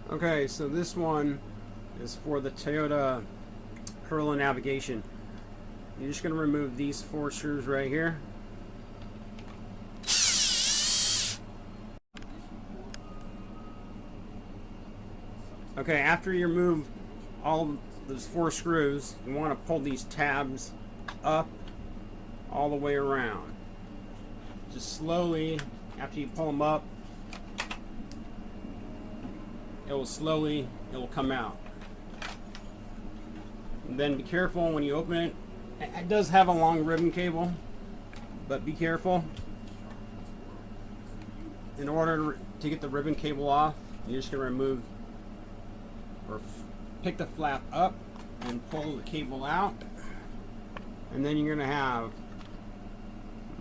Okay, so this one is for the Toyota Corolla navigation. You're just going to remove these 4 screws right here. Okay, after you remove all those 4 screws, you want to pull these tabs up all the way around. Just slowly, after you pull them up, it will come out. And then be careful when you open it. It does have a long ribbon cable, but be careful. In order to get the ribbon cable off, you're just going to remove or pick the flap up and pull the cable out. And then you're going to have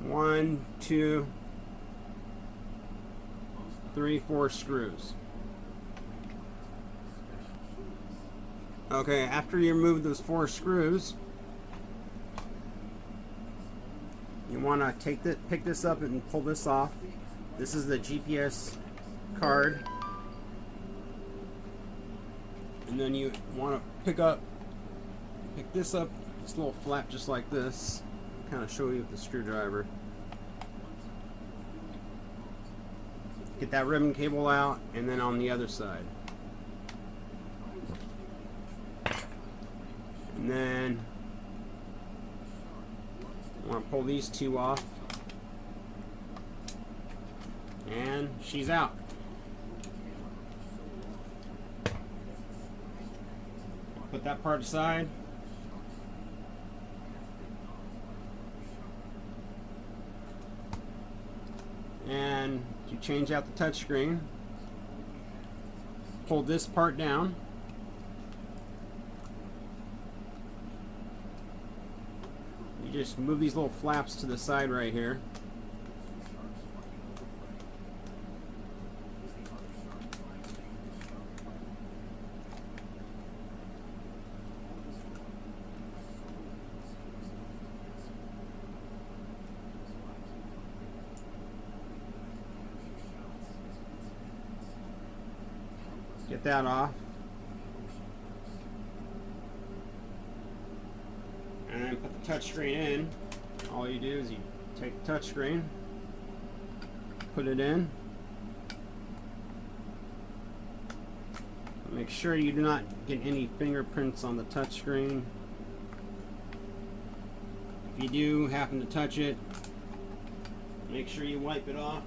1, 2, 3, 4 screws. Okay, after you remove those 4 screws, you want to pick this up and pull this off. This is the GPS card. And then you want to pick this up, this little flap just like this. Kind of show you with the screwdriver. Get that ribbon cable out, and then on the other side. And then I want to pull these 2 off, and she's out. Put that part aside. And to change out the touchscreen, pull this part down. You just move these little flaps to the side right here. Get that off. And put the touchscreen in. All you do is you take the touchscreen, put it in. Make sure you do not get any fingerprints on the touchscreen. If you do happen to touch it, make sure you wipe it off,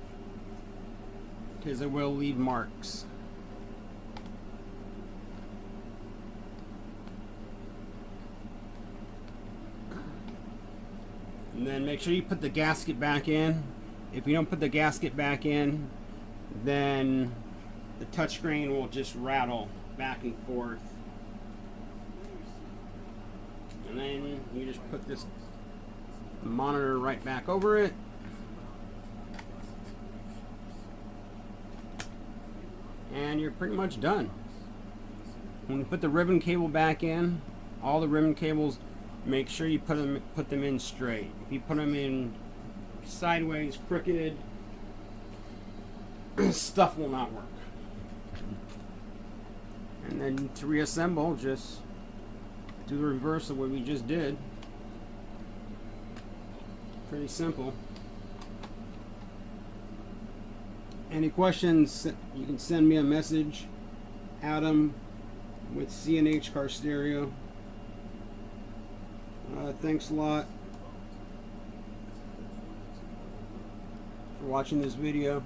because it will leave marks. And then make sure you put the gasket back in. If you don't put the gasket back in, then the touchscreen will just rattle back and forth. And then you just put this monitor right back over it. And you're pretty much done. When you put the ribbon cable back in, all the ribbon cables, make sure you put them in straight. If you put them in sideways, crooked, stuff will not work. And then to reassemble, just do the reverse of what we just did. Pretty simple. Any questions, you can send me a message. Adam with C&H Car Stereo. Thanks a lot for watching this video.